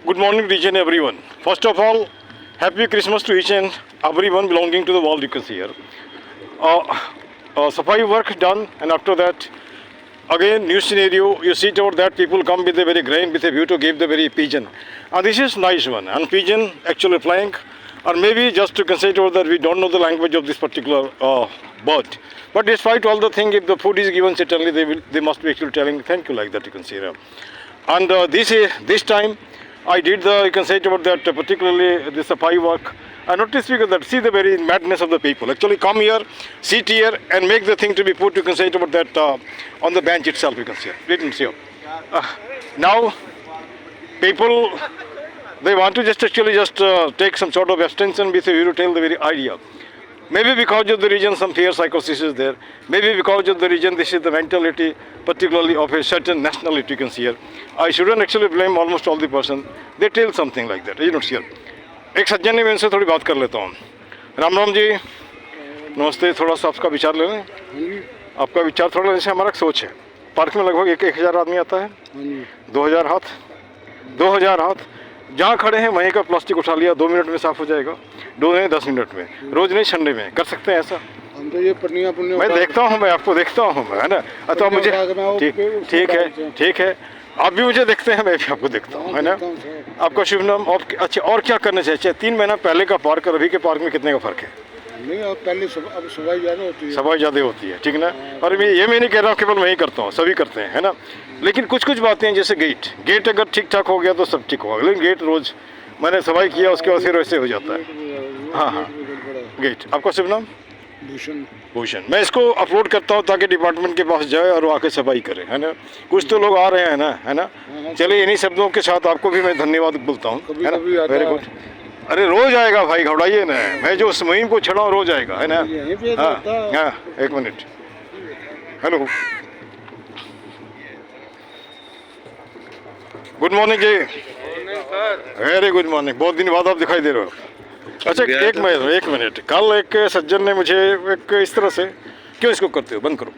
Good morning to each and everyone. First of all, happy Christmas to each and everyone belonging to the world you can see here. Safai work done, and after that, again new scenario. You see toward that people come with a very grain with a view to give the very pigeon. And this is nice one. And pigeon actually flying, or maybe just to consider that we don't know the language of this particular bird. But despite all the thing, if the food is given, certainly they must be actually telling thank you like that you can see here. And this time I did you can say about that particularly this Safai work. I noticed because that see the very madness of the people. Actually come here, sit here and make the thing to be put, you can say about that on the bench itself you can see. Let me see. Now people, they want to just actually take some sort of extension with you to tell the very idea. Maybe because of the region some fear psychosis is there. Maybe because of the region this is the mentality particularly of a certain nationality you can see here. I shouldn't actually blame almost all the person. They tell something like that. You don't see here. एक सज्जन ने मैं इनसे थोड़ी बात कर लेता हूँ. राम राम जी, नमस्ते. थोड़ा सा आपका विचार ले लें. आपका विचार थोड़ा जैसे हमारा सोच है. पार्क में लगभग 1000 आदमी आता है. 2000 हाथ जहाँ खड़े हैं वहीं का प्लास्टिक उठा लिया, 2 मिनट में साफ हो जाएगा. 2 नहीं 10 मिनट में, रोज नहीं संडे में कर सकते हैं ऐसा. हम तो ये पुण्य मैं देखता हूँ, मैं आपको देखता हूँ, है ना. तो मुझे ठीक है, आप भी मुझे देखते हैं, मैं भी आपको देखता हूँ, है ना. आपका शुभ नाम. अच्छा, और क्या करना चाहिए? 3 महीना पहले का पार्क और अभी के पार्क में कितने का फर्क है? नहीं, अब पहले अब सफाई ज़्यादा होती है. सफाई ज़्यादा होती है, ठीक ना. और मैं नहीं कह रहा हूँ केवल मैं ही करता हूँ, सभी करते हैं, है ना. लेकिन कुछ बातें हैं जैसे गेट अगर ठीक ठाक हो गया तो सब ठीक होगा. लेकिन गेट रोज मैंने सफाई किया उसके बाद फिर वैसे हो जाता है. हाँ, गेट. आपका शुभ नाम? भूषण. मैं इसको अपलोड करता हूँ ताकि डिपार्टमेंट के पास जाए और वो आके सफाई करे, है ना. कुछ तो लोग आ रहे हैं ना, है ना. चलिए इन्हीं शब्दों के साथ आपको भी मैं धन्यवाद बोलता हूँ, है ना. Very good. अरे रोज आएगा भाई, घबराइए ना. मैं जो उस मुहिम को छड़ा रोज आएगा, है ना. हाँ, 1 मिनट. हेलो, गुड मॉर्निंग जी. Very good morning. बहुत दिन बाद आप दिखाई दे रहे हो. अच्छा, एक मिनट. कल एक सज्जन ने मुझे एक इस तरह से, क्यों इसको करते हो, बंद करो.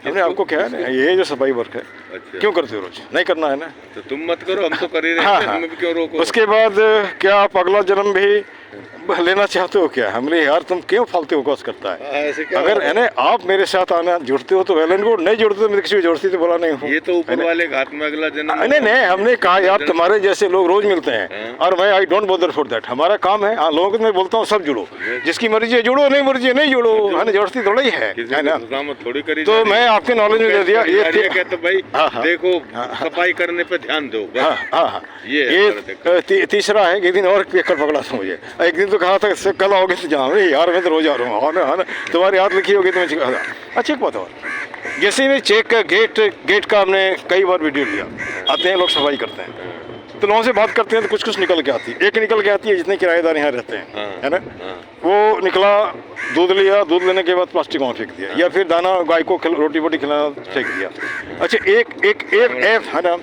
हमने आपको क्या है ना, ये जो सफाई वर्क है. अच्छा. क्यों करते हो रोज? नहीं करना है ना, तो तुम मत करो, हम तो कर ही रहे हैं. हमें भी क्यों रोको? उसके बाद क्या आप अगला जन्म भी लेना चाहते हो क्या? हमने यार तुम क्यों फालतू बकवास करता है. अगर है ना आप मेरे साथ आना जुड़ते हो तो वेल एंड गुड, नहीं जुड़ते तो मैं किसी को जोड़ती तो बोला नहीं हूँ. ये तो ऊपर वाले के हाथ में अगला जन्म. नहीं, हमने कहा यार तुम्हारे जैसे लोग रोज मिलते हैं और मैं I don't bother for that. हमारा काम है लोगों को मैं बोलता हूँ सब जुड़ो, जिसकी मर्जी है जुड़ो, नहीं मर्जी है नहीं जुड़ो, है ना. जोड़ती थोड़ा ही है ना. थोड़ी करी तो मैं आपके नॉलेज में दे दिया. ये कहते भाई देखो सफाई करने पे ध्यान दो. हाँ, ये तीसरा है. एक दिन और पकड़ा था मुझे. एक दिन तो कहा था कल आओगे तो जाओ. यार मैं तो रोज आ रहा हूँ, है ना. तुम्हारी याद लिखी होगी तो मैं सिखा. अच्छा, एक बात और, जैसे में चेक का गेट का हमने कई बार वीडियो लिया. आते हैं लोग सफाई करते हैं तो लोगों से बात करते हैं तो कुछ निकल के आती है. एक निकल के आती है जितने किराएदार यहाँ रहते हैं, है ना. वो निकला, दूध लिया, दूध लेने के बाद प्लास्टिक वहाँ फेंक दिया, या फिर दाना गाय को रोटी वोटी खिलाना फेंक दिया. अच्छा, एक ऐप है ना,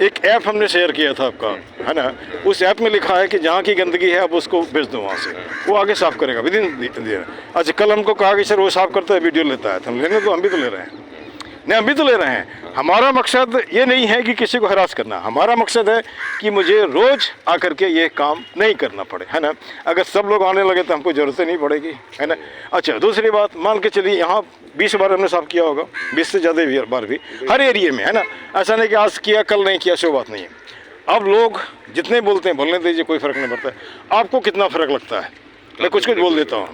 एक ऐप हमने शेयर किया था आपका, है ना. उस ऐप में लिखा है कि जहाँ की गंदगी है अब उसको भेज दो वहाँ से, वो आगे साफ करेगा विदिन. अच्छा, कल हमको कहा कि सर वो साफ करता है, वीडियो लेता है. तो हम लेने, तो हम भी तो ले रहे हैं. नहीं, हम भी तो ले रहे हैं. हमारा मकसद ये नहीं है कि किसी को हरास करना. हमारा मकसद है कि मुझे रोज आकर के ये काम नहीं करना पड़े, है ना. अगर सब लोग आने लगे तो हमको ज़रूरत नहीं पड़ेगी, है ना. अच्छा, दूसरी बात, मान के चलिए यहाँ 20 बार हमने साफ किया होगा, 20 से ज़्यादा बार भी हर एरिए में, है ना. ऐसा नहीं कि आज किया कल नहीं किया, सो बात नहीं है. अब लोग जितने बोलते हैं बोलने दीजिए, कोई फ़र्क नहीं पड़ता है. आपको कितना फ़र्क लगता है? मैं कुछ बोल देता हूँ,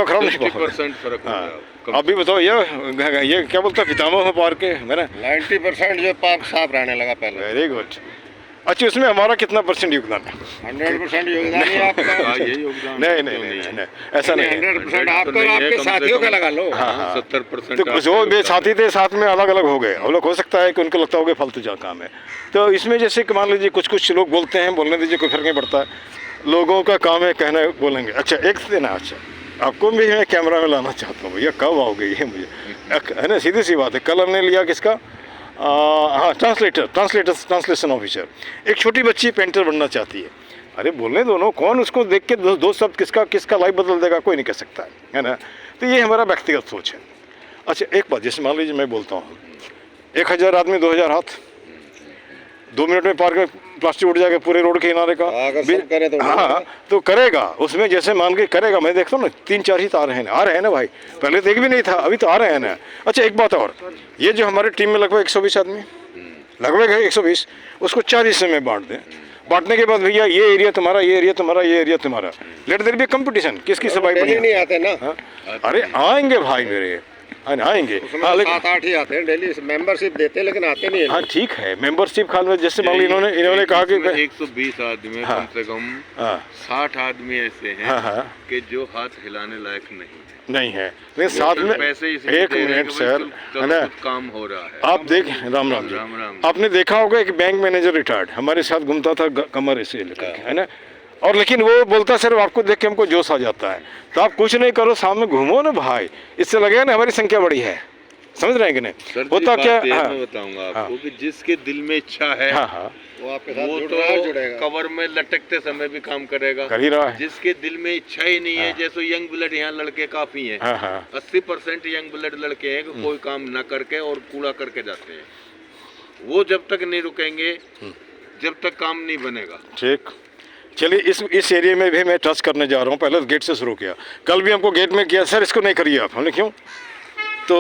खराब नहीं बोलता. हाँ, अभी बताओ ये क्या बोलता है पितामह पार्क के, है ना. 90% जो पार्क साफ रहने लगा पहले. Very good. अच्छा, उसमें हमारा कितना % योगदान है? 100% योगदान है आपका. ये योगदान नहीं, ऐसा नहीं. 100% आपका और आपके साथियों का लगा लो. 70%. तो जो बे साथी थे साथ में अलग अलग हो गए. हम लोग हो सकता है कि उनको लगता होगा फालतू जा काम है. तो इसमें जैसे मान लीजिए कुछ लोग बोलते हैं, बोलने दीजिए, कोई फर्क नहीं पड़ता है. लोगों का काम है कहना, बोलेंगे. अच्छा, एक दिन, अच्छा आपको भी मैं कैमरा में लाना चाहता हूँ भैया, कब आओगे ये मुझे, है ना. सीधी सी बात है. कल हमने लिया किसका, हाँ, ट्रांसलेशन ऑफिसर. एक छोटी बच्ची पेंटर बनना चाहती है. अरे बोलने दोनों, कौन उसको देख के दो शब्द किसका लाइफ बदल देगा, कोई नहीं कह सकता है ना. तो ये हमारा व्यक्तिगत सोच है. अच्छा, एक बात, जैसे मान लीजिए मैं बोलता हूँ 1000 आदमी 2000 हाथ, 2 मिनट में पार्क में प्लास्टिक उठ जाएगा पूरे रोड के किनारे का। अगर सब करे तो हाँ तो करेगा, उसमें जैसे मान के करेगा। मैं देखता हूँ ना 3-4 ही तो आ रहे हैं ना भाई, पहले तो एक भी नहीं था, अभी तो आ रहे हैं ना। अच्छा एक बात और, ये जो हमारे टीम में लगभग 120 आदमी, लगभग है 120, उसको 4 हिस्से में बांट दें। बांटने के बाद भैया ये एरिया तुम्हारा, ये एरिया तुम्हारा, ये एरिया तुम्हारा, लेट देयर बी कंपटीशन, किसकी सफाई डेली बढ़िया। नहीं आते ना, हाँ? अरे आएंगे भाई मेरे, आएंगे। हाँ लेकिन 7-8 ही आते हैं डेली, मेंबरशिप देते हैं लेकिन आते नहीं है। हाँ ठीक है, मेंबरशिप खाल में जैसे मान लो इन्होंने कहा कि 120 आदमी हाँ। कम से कम हाँ 60 आदमी ऐसे हैं हाँ हाँ कि जो हाथ हिलाने लायक नहीं है, लेकिन साथ में पैसे इसलिए एक दे रहे हैं मिनट कि सर, भाई है चलो ना, कुछ काम हो रहा है। आप देख राम राम जी, राम राम। आपने देखा होगा एक बैंक मैनेजर रिटायर्ड हमारे साथ घूमता था कमर ऐसे लेकर के, है ना, और लेकिन वो बोलता सर आपको देख के हमको जोश आ जाता है। तो आप कुछ नहीं करो, सामने घूमो ना भाई, इससे लगेगा ना हमारी संख्या बड़ी है, समझ रहे हैं कि नहीं। सर होता क्या, हाँ मैं बताऊंगा आपको कि जिसके दिल में इच्छा है हाँ हाँ वो आपके साथ वो जुड़ तो रहा है, जुड़ेगा। कवर में लटकते समय भी काम करेगा। कर ही रहा है। जिसके दिल में इच्छा ही नहीं है, जैसे यंग ब्लड यहाँ लड़के काफी हैं, हाँ हाँ 80% यंग ब्लड लड़के हैं कि कोई काम ना करके और कूड़ा करके जाते हैं। वो जब तक नहीं रुकेंगे जब तक काम नहीं बनेगा। ठीक, चलिए इस एरिया में भी मैं टच करने जा रहा हूँ। पहले तो गेट से शुरू किया, कल भी हमको गेट में किया, सर इसको नहीं करिए आप। हमने क्यों, तो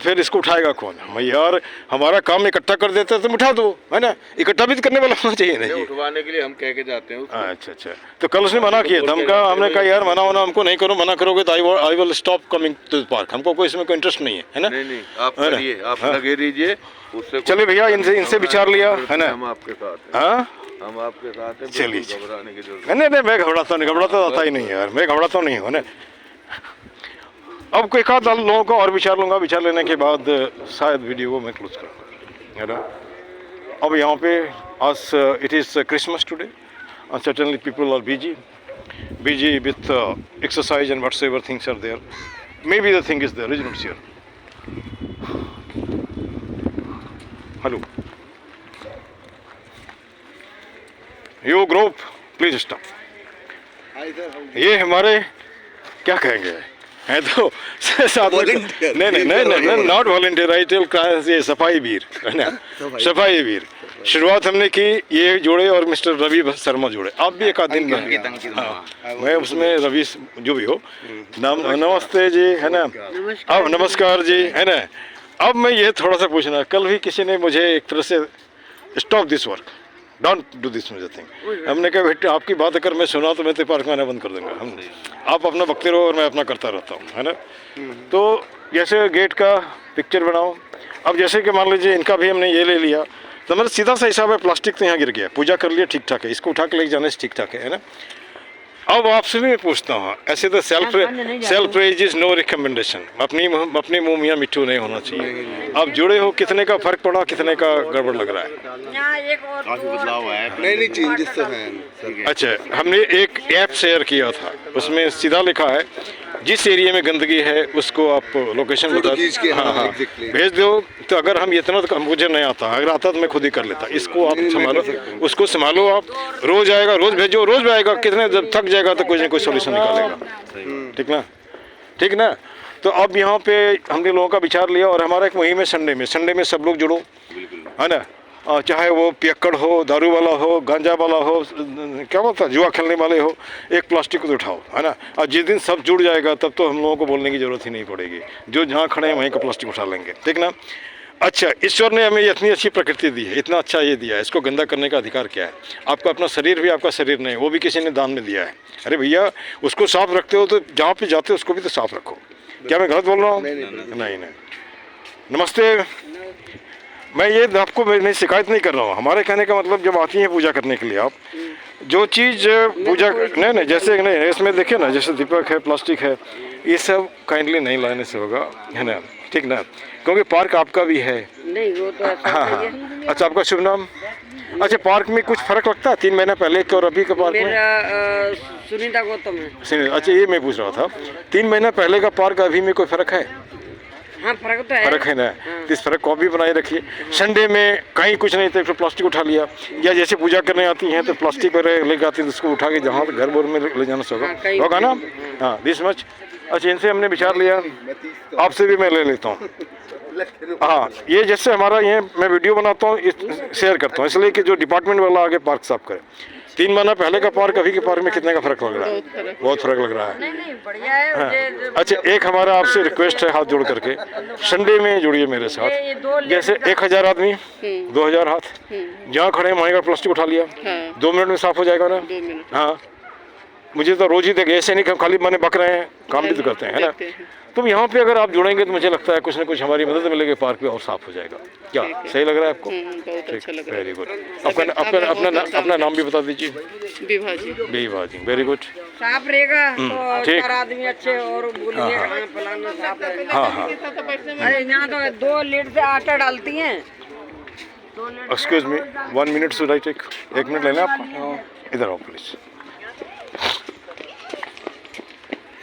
फिर इसको उठाएगा कौन। हम यार हमारा काम इकट्ठा कर देते हैं, तुम उठा दो, है ना, इकट्ठा भी तो करने वाला होना चाहिए ना जी। उठवाने के लिए हम कह के जाते हैं उसको। अच्छा अच्छा, तो कल उसने मना किया था, हमने कहा यार मना हमको नहीं करो, मना करोगे तो I will stop coming to park, हमको कोई इसमें कोई इंटरेस्ट नहीं है ना। नहीं आप करिए, आप लगे रहिए उससे। चलिए भैया इनसे विचार लिया है ना, हम आपके साथ हैं। हाँ हम आपके साथ हैं, चलिए। बिल्कुल घबराने की जरूरत नहीं मैं घबराता आता ही नहीं यार, मैं घबराता नहीं हूँ ना। अब कोई एक आध लोगों को और विचार लूँगा, विचार लेने के बाद शायद वीडियो को मैं क्लोज करूँगा, है ना। अब यहाँ पे आज it is Christmas today and certainly people are busy with exercise and whatsoever things are there. Maybe the thing is there, isn't it, sir? Hello. You group, please stop. ये हमारे क्या कहेंगे हैं तो साथ में नहीं नॉट वॉलंटियर, आई टेल ये सफाई वीर है ना, सफाई वीर। शुरुआत हमने की ये जोड़े और मिस्टर रवि शर्मा जोड़े, आप भी एक आध दिन हाँ, मैं उसमें रवि जो भी हो नाम, नमस्ते जी, है ना, अब नमस्कार जी, है ना। अब मैं ये थोड़ा सा पूछना, कल भी किसी ने मुझे एक तरह से stop this work, don't do this thing. हमने कहा बेटे आपकी बात अगर मैं सुना तो मैं तो पार्क में आना बंद कर दूंगा। हम आप अपना बकते रहो और मैं अपना करता रहता हूँ, है ना। तो जैसे गेट का पिक्चर बनाओ, अब जैसे कि मान लीजिए इनका भी हमने ये ले लिया, तो हमारा सीधा सा हिसाब है, प्लास्टिक तो यहाँ गिर गया, पूजा कर लिया, ठीक ठाक है, इसको उठा के लेके जाने से ठीक ठाक है ना। अब आपसे भी मैं पूछता हूँ, ऐसे तो self praise is no recommendation, अपने मुंह में मिट्टू नहीं होना चाहिए। आप जुड़े हो, कितने का फर्क पड़ा, कितने का गड़बड़ लग रहा है? काफी बदलाव आया है। नहीं चेंजेस तो हैं। अच्छा, हमने एक ऐप शेयर किया था, उसमें सीधा लिखा है जिस एरिया में गंदगी है उसको आप लोकेशन बता दो, हाँ भेज दो। तो अगर हम इतना तो मुझे नहीं आता, अगर आता तो मैं खुद ही कर लेता। इसको आप संभालो, उसको संभालो, आप रोज आएगा, रोज भेजो, रोज भी आएगा, कितने जब थक जाएगा तो कुछ ना कुछ सोल्यूशन निकालेगा, ठीक ना, ठीक ना। तो अब यहाँ पे हमने लोगों का विचार लिया और हमारा एक मुहिम है संडे में सब लोग जुड़ो, है ना, चाहे वो पियक्कड़ हो, दारू वाला हो, गांजा वाला हो, क्या बोलता है, जुआ खेलने वाले हो, एक प्लास्टिक को तो उठाओ, है ना। और जिस दिन सब जुड़ जाएगा तब तो हम लोगों को बोलने की ज़रूरत ही नहीं पड़ेगी, जो जहाँ खड़े हैं वहीं का प्लास्टिक उठा लेंगे, ठीक ना। अच्छा, ईश्वर ने हमें इतनी अच्छी प्रकृति दी है, इतना अच्छा ये दिया है, इसको गंदा करने का अधिकार क्या है? आपका अपना शरीर भी आपका शरीर नहीं, वो भी किसी ने दान में दिया है। अरे भैया उसको साफ रखते हो तो जहाँ पे जाते हो उसको भी तो साफ रखो। क्या मैं गलत बोल रहा हूँ? नहीं। नमस्ते, मैं ये आपको मैं शिकायत नहीं कर रहा हूँ, हमारे कहने का मतलब जब आती हैं पूजा करने के लिए आप जो चीज़ पूजा नहीं जैसे नहीं इसमें देखिए ना, जैसे दीपक है, प्लास्टिक है, ये सब काइंडली नहीं लाने से होगा, है ना, ठीक ना, क्योंकि पार्क आपका भी है। नहीं वो तो हाँ। अच्छा, आपका शुभ नाम? अच्छा, पार्क में कुछ फर्क लगता है 3 महीने पहले के और अभी के पार्क में? मेरा सुनीता गौतम है। अच्छा, ये मैं पूछ रहा था 3 महीने पहले का पार्क अभी में कोई फर्क है? हाँ फर्क तो है, फर्क है ना। तो इस फर्क को भी बनाए रखिए। संडे में कहीं कुछ नहीं था, फिर प्लास्टिक उठा लिया, या जैसे पूजा करने आती हैं तो प्लास्टिक वगैरह लेके आती है तो उसको उठा के जहाँ घर बोर में ले जाना होगा ना। हाँ, दिस मच। अच्छा, इनसे हमने विचार लिया, आपसे भी मैं ले लेता हूँ। हाँ, ये जैसे हमारा ये मैं वीडियो बनाता हूँ शेयर करता हूँ इसलिए कि जो डिपार्टमेंट वाला आगे पार्क साफ करे। 3 महीना पहले का पार्क अभी के पार्क में कितने का फर्क लग रहा है? बहुत फर्क लग रहा है। नहीं बढ़िया है हाँ। अच्छा, एक हमारा आपसे रिक्वेस्ट है हाथ जोड़ करके, संडे में जुड़िए मेरे ये साथ। दो जैसे 1000 आदमी 2000 हाथ जहाँ खड़े हैं वहीं का प्लास्टिक उठा लिया, 2 मिनट में साफ हो जाएगा ना? हाँ, मुझे तो रोज ही देखे, ऐसे नहीं कि हम खाली माने बक रहे हैं, काम भी तो करते हैं, है ना? तो यहाँ पे अगर आप जुड़ेंगे तो मुझे लगता है कुछ ना कुछ हमारी मदद मिलेगी, पार्क पे और साफ हो जाएगा। क्या सही लग रहा है आपको? बहुत अच्छा लग रहा वेरी गुड। अपना नाम भी बता दीजिए। है। विभा जी। विभा जी, वेरी गुड। साफ रहेगा तो ठीक। 4 आदमी अच्छे और बोलेंगे हाँ फलाना साफ है। हाँ हाँ, अरे यहाँ तो 2 लीटर से आटा डालती हैं। Excuse me, 1 minute should I take? 1 minute लेना आप, इधर आओ प्लीज।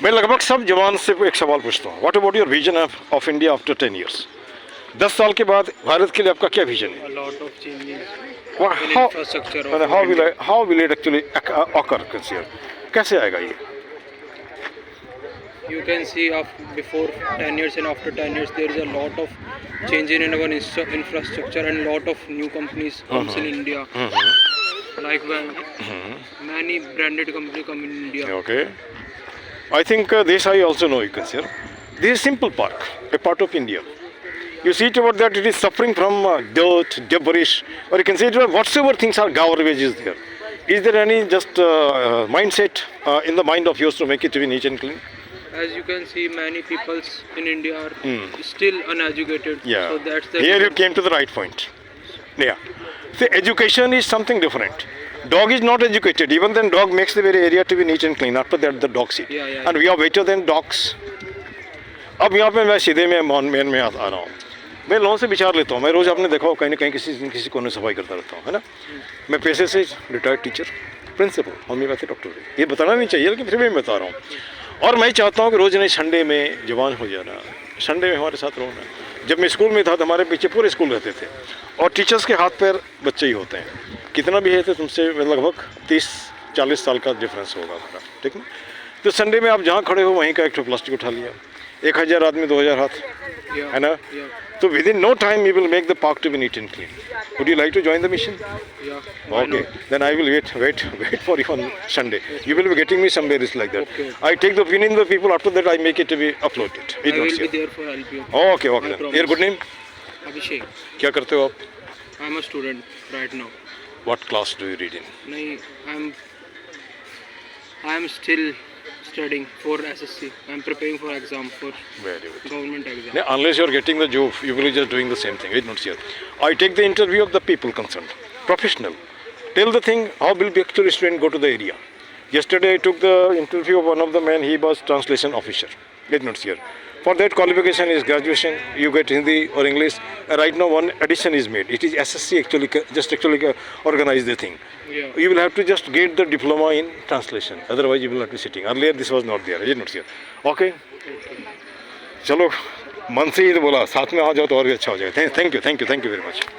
मैं लगभग सब जवान से एक सवाल पूछता हूँ, what about your vision of India after 10 years? 10 साल के बाद भारत के लिए आपका क्या विजन है? Lot of changes How infrastructure how will it actually occur? कैसे आएगा ये? you can see before 10 years and after 10 years there is a lot of change in our infrastructure and lot of new companies comes in India, like when many branded company come in India. Okay. I think this I also know, you can say. This is simple park, a part of India. You see it about that it is suffering from dirt, debris, or you can say it whatsoever things are garbage is there. Is there any just mindset in the mind of yours to make it to be neat and clean? As you can see, many people in India are still uneducated. Yeah. So that's the Here you came to the right point. Yeah. See, education is something different. Dog is not educated. Even then, dog makes the very area to be neat and clean. After that, the dog sit. Yeah. And we are better than dogs. अब यहाँ पे मैं सीधे में main में आ रहा हूँ। मैं लोगों से विचार लेता हूँ। मैं रोज़ आपने देखा हो कहीं ना कहीं किसी कोने सफाई करता रहता हूँ, है ना? मैं पेशे से retired teacher, principal, homeopathy doctor हूँ। ये बताना नहीं चाहिए लेकिन फिर भी मैं बता रहा हूँ। और मैं चाहता हूँ कि रोज़ नहीं संडे में जवान हो जाना, संडे में हमारे साथ रहना। जब मैं स्कूल में था तो हमारे पीछे पूरे स्कूल रहते थे और टीचर्स के हाथ पैर बच्चे ही होते हैं। कितना भी है तो तुमसे लगभग 30-40 साल का डिफरेंस होगा हमारा, ठीक है? तो संडे में आप जहाँ खड़े हो वहीं का एक प्लास्टिक उठा लिया, 1000 आदमी 2000 हाथ, है ना? तो within no time you will make the park to be neat and clean. Would you like to join the mission? Okay, then I will wait for you on Sunday. You will be getting me somewhere is like that. Okay. I take the opinion of the people. After that, I make it to be uploaded. I will be there for help you. Okay. I Then. promise. Your good name? Abhishek. क्या करते हो आप? I am a student right now. What class do you read in? No, I am still studying for SSC. I am preparing for exam for Very good. government exam. Now, unless you are getting the job, you will be just doing the same thing. It's not here. I take the interview of the people concerned, professional. Tell the thing how will be actually student go to the area. Yesterday I took the interview of one of the men. He was translation officer. It's not here. For that qualification is graduation. You get Hindi or English. Right now one addition is made. It is SSC actually organize the thing. Yeah. You will have to just get the diploma in translation. Otherwise you will not be sitting. Earlier this was not there. It's not here. Okay. चलो मन से ही तो बोला, साथ में आ जाओ तो और भी अच्छा हो जाएगा। Thank you very much.